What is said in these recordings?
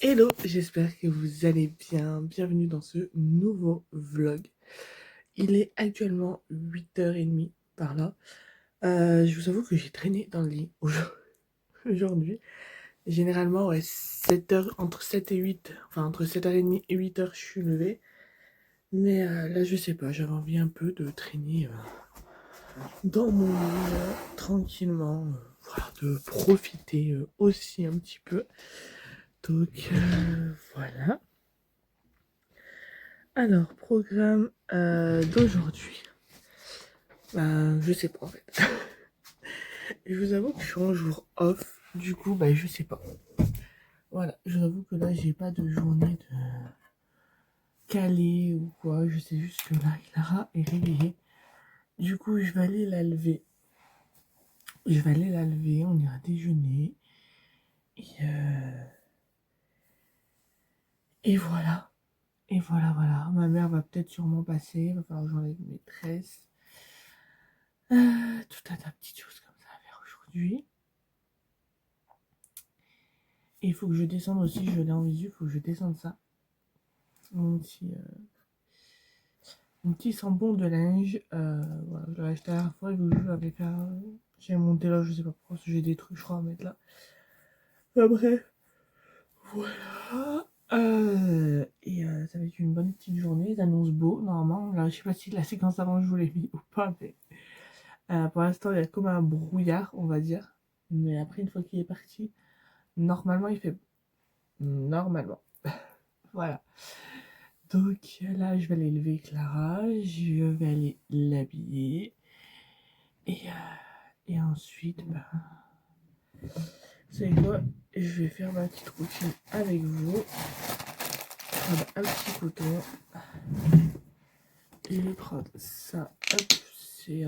Hello, j'espère que vous allez bien. Bienvenue dans ce nouveau vlog. Il est actuellement 8h30 par là. Je vous avoue que j'ai traîné dans le lit aujourd'hui. Généralement, ouais, 7h, entre 7 et 8, enfin entre 7h30 et 8h, je suis levée. Mais là, je sais pas, j'avais envie un peu de traîner dans mon lit tranquillement. Voilà, de profiter aussi un petit peu. Donc, voilà. Alors, programme d'aujourd'hui. Je sais pas en fait. Je vous avoue que je suis en jour off. Du coup, je sais pas. Voilà, je vous avoue que là, j'ai pas de journée de calée ou quoi. Je sais juste que là, Clara est réveillée. Du coup, je vais aller la lever. On ira déjeuner. Et, et voilà. Et voilà, voilà. Ma mère va peut-être sûrement passer. Il va falloir que j'enlève mes tresses. Tout un tas de petites choses comme ça à faire aujourd'hui. Et il faut que je descende aussi, je l'ai en visu, il faut que je descende ça. Mon petit sambon de linge. Voilà, je l'ai acheté la dernière fois et je l'avais fait. J'ai monté là, je sais pas pourquoi, j'ai des trucs, je crois, à mettre là. Bref, voilà. Ça va être une bonne petite journée, ça annonce beau, normalement. Là, je sais pas si la séquence avant je vous l'ai mis ou pas, mais pour l'instant, il y a comme un brouillard, on va dire. Mais après, une fois qu'il est parti, normalement, il fait. Normalement. Voilà. Donc là, je vais aller lever Clara, je vais aller l'habiller. Et ensuite, vous savez quoi? Je vais faire ma petite routine avec vous. Prendre un petit coton. Et je vais prendre ça. Hop, c'est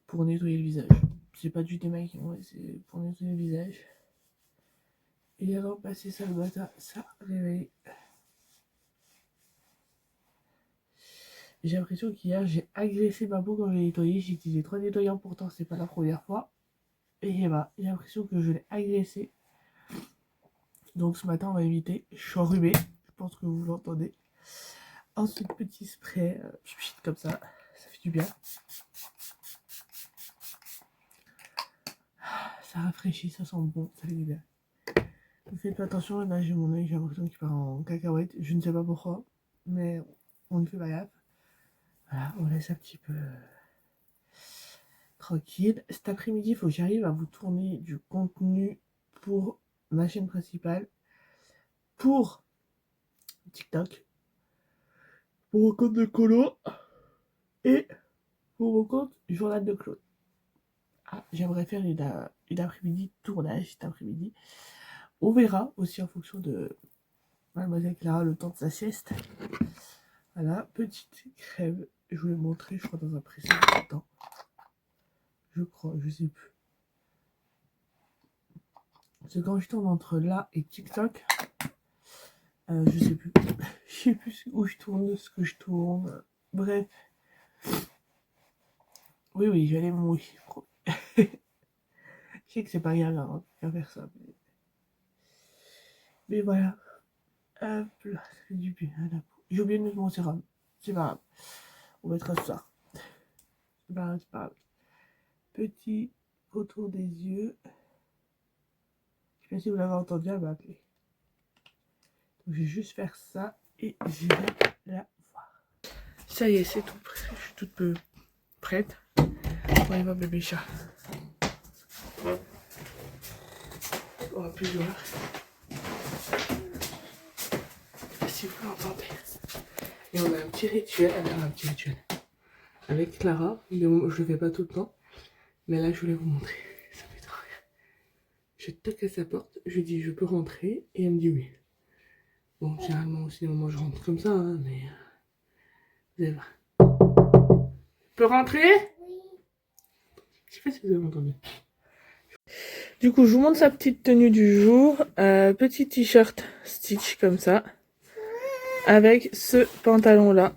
pour nettoyer le visage. C'est pas du démaquillement, ouais, c'est pour nettoyer le visage. Et alors, passer ça le matin, ça réveille. J'ai l'impression qu'hier, j'ai agressé ma peau quand j'ai nettoyé. J'ai utilisé 3 nettoyants, pourtant, c'est pas la première fois. Et bah, j'ai l'impression que je l'ai agressé. Donc ce matin, on va éviter. Je suis enrhumée. Je pense que vous l'entendez. Ensuite, petit spray, comme ça. Ça fait du bien. Ça rafraîchit, ça sent bon. Ça fait du bien. Faites attention, là j'ai mon œil, j'ai l'impression qu'il part en cacahuète. Je ne sais pas pourquoi. Mais on ne fait pas gaffe. Voilà, on laisse un petit peu tranquille. Cet après-midi, il faut que j'arrive à vous tourner du contenu pour ma chaîne principale. Pour TikTok. Pour mon compte de colo. Et pour mon compte journal de Claude. Ah, j'aimerais faire une après-midi tournage cet après-midi. On verra aussi en fonction de Mademoiselle Clara, le temps de sa sieste. Voilà, petite crème. Je vous l'ai montré, je crois, dans un précédent temps. Je crois, je sais plus. C'est quand je tourne entre là et TikTok. Je sais plus. Je sais plus où je tourne, ce que je tourne. Bref. Oui, oui, j'allais me mouiller. Je sais que c'est pas grave hein, de faire ça. Mais voilà. Hop là, ça fait du bien à la peau. J'ai oublié de mettre mon sérum. C'est pas grave. On mettra ça. C'est pas grave, c'est pas grave. Petit autour des yeux. Je sais pas si vous l'avez entendu, elle m'a appelé. Donc je vais juste faire ça et je vais la voir. Ça y est, c'est tout prêt. Je suis toute peu prête. On y va, bébé chat. On va plus voir. Si vous l'entendez. Et on a un petit rituel. Alors, un petit rituel. Avec Clara. Mais bon, je le fais pas tout le temps. Mais là, je voulais vous montrer. Ça fait trop rire. Je toque à sa porte. Je lui dis, je peux rentrer. Et elle me dit oui. Bon, généralement aussi, des moments où je rentre comme ça, hein, mais. Vous allez voir. Je peux rentrer? Oui. Je sais pas si vous avez entendu. Du coup, je vous montre sa petite tenue du jour. Petit t-shirt stitch comme ça. Avec ce pantalon-là.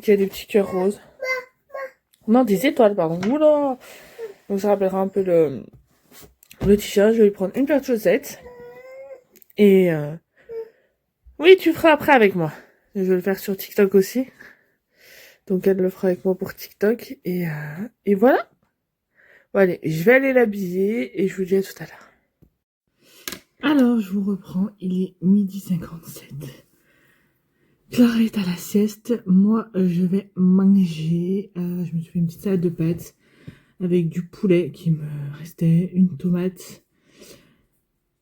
Qui a des petits cœurs roses. Non, des étoiles, pardon. Oula! Donc ça rappellera un peu le t-shirt. Je vais lui prendre une paire de chaussettes. Et oui, tu feras après avec moi. Je vais le faire sur TikTok aussi. Donc elle le fera avec moi pour TikTok. Et voilà. Bon, allez, je vais aller l'habiller et je vous dis à tout à l'heure. Alors, je vous reprends. Il est 12h57. Clara est à la sieste. Moi, je vais manger. Je me suis fait une petite salade de pâtes avec du poulet qui me restait, une tomate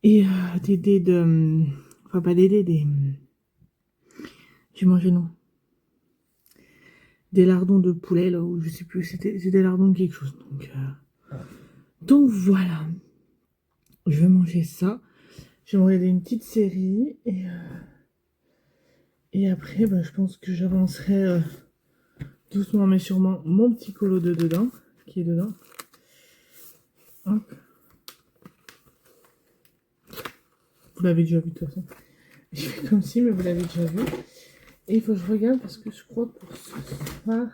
et des dés de... Enfin, pas des dés, des... J'ai mangé, non. Des lardons de poulet, là, où je sais plus, c'était des lardons de quelque chose. Donc voilà. Je vais manger ça. Je vais regarder une petite série et après, bah, je pense que j'avancerai doucement mais sûrement mon petit colo de dedans, qui est dedans. Hop. Vous l'avez déjà vu de toute façon. Je fais comme si, mais vous l'avez déjà vu. Et il faut que je regarde parce que je crois que pour ce soir,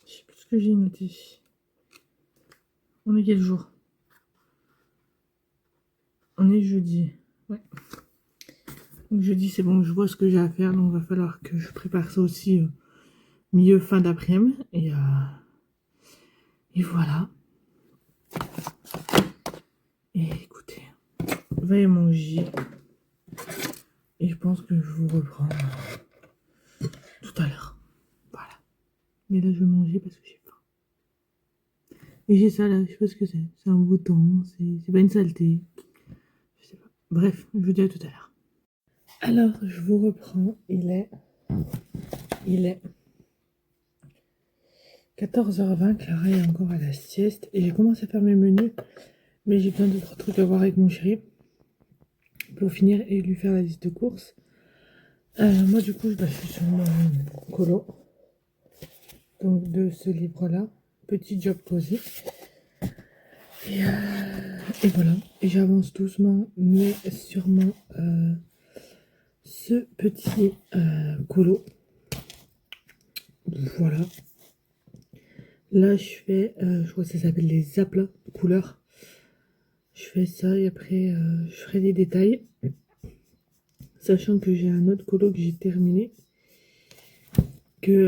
je sais plus ce que j'ai noté. On est quel jour? On est jeudi. Ouais. Donc jeudi, c'est bon, je vois ce que j'ai à faire. Donc il va falloir que je prépare ça aussi milieu fin d'après-midi. Et voilà. Et écoutez, veuillez manger. Et je pense que je vous reprends tout à l'heure. Voilà. Mais là, je vais manger parce que j'ai faim. Et j'ai ça là, je sais pas ce que c'est. C'est un bouton, c'est pas une saleté. Je sais pas. Bref, je vous dis à tout à l'heure. Alors, je vous reprends. Il est 14h20. Clara est encore à la sieste. Et j'ai commencé à faire mes menus. Mais j'ai plein d'autres trucs à voir avec mon chéri. Pour finir et lui faire la liste de courses. Moi, du coup, je suis sur mon colo. Donc, de ce livre-là. Petit job cosy. Et voilà. Et j'avance doucement, mais sûrement ce petit colo. Voilà. Là, je fais, je crois que ça s'appelle les aplats couleurs. Je fais ça et après, je ferai des détails. Sachant que j'ai un autre colo que j'ai terminé. J'ai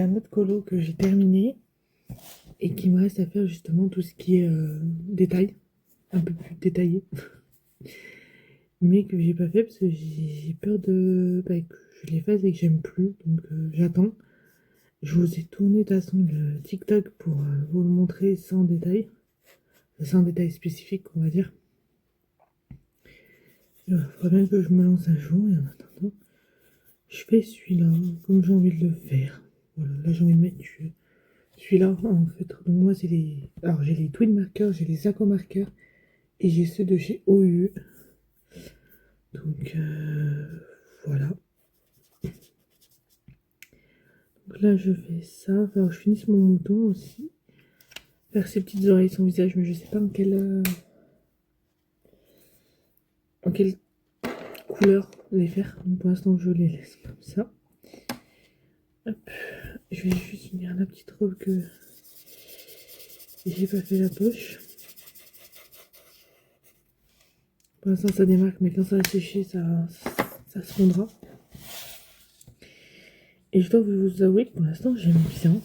un autre colo que j'ai terminé. Et qui me reste à faire justement tout ce qui est détail. Un peu plus détaillé. Mais que j'ai pas fait parce que j'ai peur que je les fasse et que j'aime plus. Donc j'attends. Je vous ai tourné de toute façon le TikTok pour vous le montrer sans détail. Sans détail spécifique, on va dire. Il faudra bien que je me lance un jour et en attendant, je fais celui-là comme j'ai envie de le faire. Voilà, là j'ai envie de mettre celui-là en fait. Donc moi c'est les... Alors j'ai les Twin Markers, j'ai les Aqua Markers et j'ai ceux de chez OU. Donc voilà. Donc là je fais ça. Alors je finisse mon mouton aussi. Faire ses petites oreilles, son visage, mais je sais pas en quelle couleur les faire. Donc pour l'instant je les laisse comme ça. Hop. Je vais juste finir la petite robe que j'ai pas fait la poche. Pour l'instant ça démarque, mais quand ça va sécher, ça se fondra. Et je dois vous avouer que pour l'instant j'aime bien.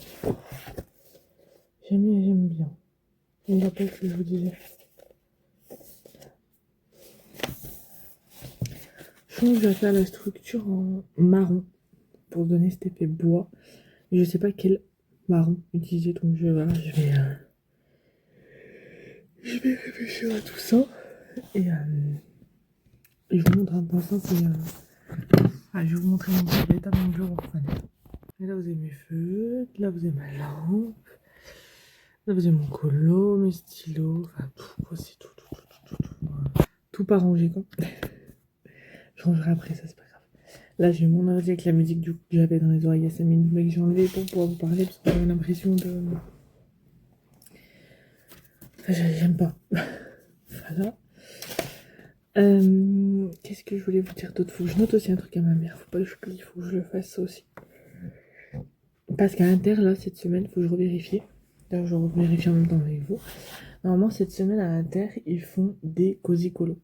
J'aime bien. On rappelle ce que je vous disais. Je pense que je vais faire la structure en marron pour donner cet effet bois. Je sais pas quel marron utiliser, donc je vais réfléchir à tout ça. Et je vous montre pour l'instant c'est je vais vous montrer l'état de mon bureau. Et là vous avez mes feux, là vous avez ma lampe, là vous avez mon colo, mes stylos, enfin tout, c'est tout pas rangé quoi. Je rangerai après, ça c'est pas grave. Là j'ai mon ordi avec la musique du coup que j'avais dans les oreilles il y a 5 minutes, mais que j'ai enlevé pour pouvoir vous parler parce que j'avais l'impression de... Enfin, j'aime pas. Voilà. Qu'est-ce que je voulais vous dire d'autre? Faut que je note aussi un truc à ma mère, faut pas que j'oublie, faut que je le fasse ça aussi. Parce qu'à l'Inter, là, cette semaine, faut que je revérifie. D'ailleurs, je revérifie en même temps avec vous. Normalement, cette semaine à l'Inter, ils font des cosy colos.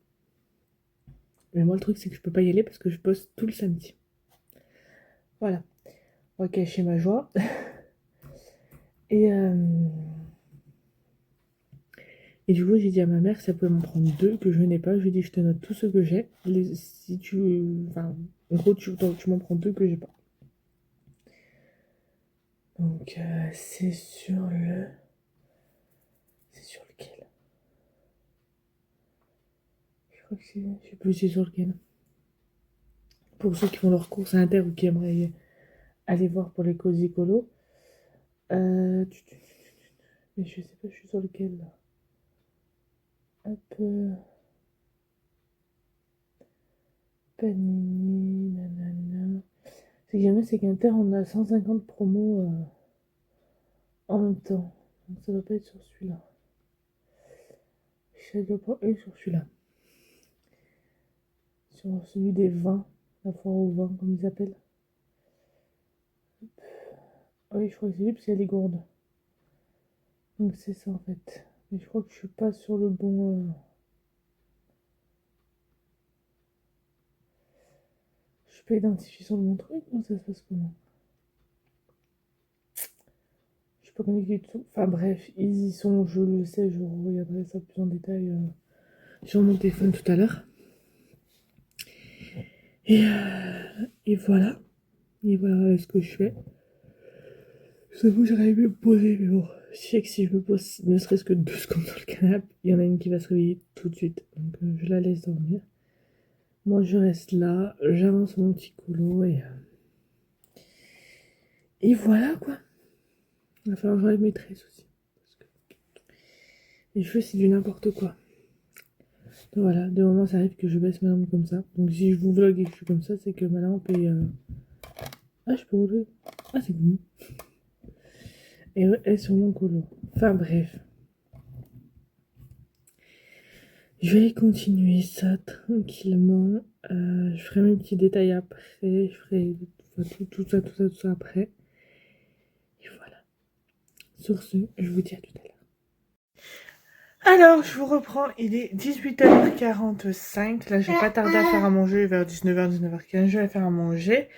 Mais moi, le truc, c'est que je peux pas y aller parce que je bosse tout le samedi. Voilà. On va cacher ma joie. Et du coup, j'ai dit à ma mère si elle pouvait m'en prendre 2 que je n'ai pas. Je lui ai dit, je te note tout ce que j'ai. Si tu... Enfin, en gros, tu m'en prends 2 que j'ai pas. Donc, c'est sur le... C'est sur lequel? Je crois que c'est... Je sais plus c'est sur lequel. Pour ceux qui font leurs courses à Inter ou qui aimeraient aller voir pour les cosy colos. Mais je sais pas, je suis sur lequel, là. Hop... Panini, nanana. C'est que jamais, c'est qu'Inter, on a 150 promos en même temps. Donc ça doit pas être sur celui-là. Ça doit pas être sur celui-là. Sur celui des vins. La foire aux vins, comme ils appellent. Ah oui, je crois que c'est lui parce qu'il y a les gourdes. Donc c'est ça en fait. Mais je crois que je suis pas sur le bon... Je suis pas identifié sur le bon truc. Comment ça se passe comment? Je suis pas connecté du tout. Enfin bref, ils y sont, je le sais, je regarderai ça plus en détail sur mon téléphone tout à l'heure. Et voilà. Et voilà ce que je fais. Je t'avoue, j'aurais aimé me poser, mais bon. Je sais que si je me pose ne serait-ce que 2 secondes dans le canapé, il y en a une qui va se réveiller tout de suite. Donc je la laisse dormir. Moi, je reste là, j'avance mon petit colo et voilà quoi. Il va falloir que j'enlève mes tresses aussi. Parce que les cheveux, c'est du n'importe quoi. Donc voilà, de moment, ça arrive que je baisse ma lampe comme ça. Donc si je vous vlog et que je suis comme ça, c'est que ma lampe est... Ah, je peux relever. Ah, c'est bon. Et elle est sur mon colo. Enfin bref. Je vais continuer ça tranquillement. Je ferai mes petits détails après. Je ferai tout ça après. Et voilà. Sur ce, je vous dis à tout à l'heure. Alors, je vous reprends. Il est 18h45. Là, je vais pas tarder à faire à manger. Vers 19h, 19h15, je vais faire à manger.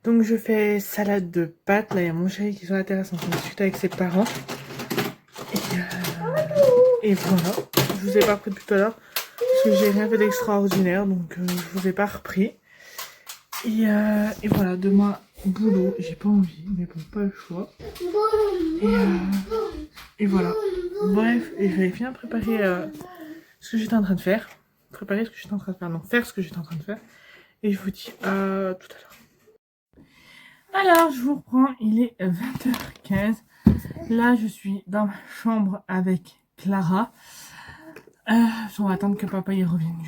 Donc, je fais salade de pâtes. Là, il y a mon chéri qui est sur la terrasse en train de discuter avec ses parents. Et voilà. Je vous ai pas repris depuis tout à l'heure. Parce que j'ai rien fait d'extraordinaire. Donc, je vous ai pas repris. Et voilà. Demain, boulot. J'ai pas envie. Mais bon, pas le choix. Et voilà. Bref. Et j'avais bien préparé ce que j'étais en train de faire. Préparer ce que j'étais en train de faire. Non, faire ce que j'étais en train de faire. Et je vous dis tout à l'heure. Alors, je vous reprends. Il est 20h15. Là, je suis dans ma chambre avec Clara. On va attendre que papa y revienne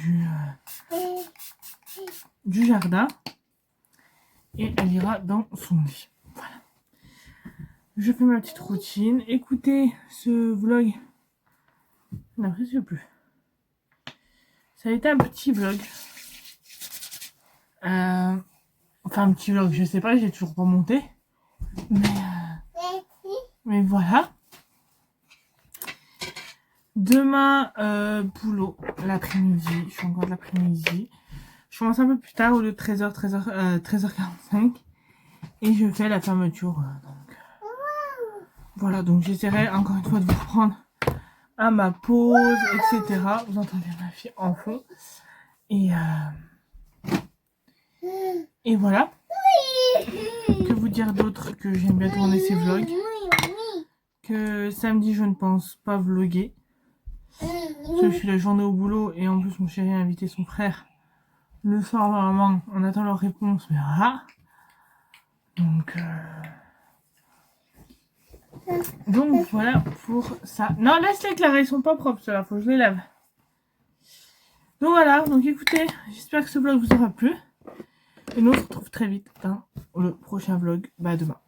du jardin. Et elle ira dans son lit. Voilà. Je fais ma petite routine. Écoutez ce vlog. Non, je sais plus. Ça a été un petit vlog. Enfin, un petit vlog, je sais pas, j'ai toujours pas monté. Mais voilà. Demain, boulot, l'après-midi. Je suis encore de l'après-midi. Je commence un peu plus tard, au lieu de 13h45. Et je fais la fermeture. Voilà, donc j'essaierai encore une fois de vous reprendre à ma pause, etc. Vous entendez ma fille en fond. Et voilà. Que vous dire d'autre que j'aime bien tourner ces vlogs. Que samedi, je ne pense pas vloguer. Parce que je suis la journée au boulot et en plus mon chéri a invité son frère. Le soir, normalement, on attend leur réponse, mais voilà. Donc voilà pour ça. Non, laisse-les Clara, ils sont pas propres ceux-là, faut que je les lave. Donc voilà, donc écoutez, j'espère que ce vlog vous aura plu. Et nous on se retrouve très vite dans le prochain vlog, demain.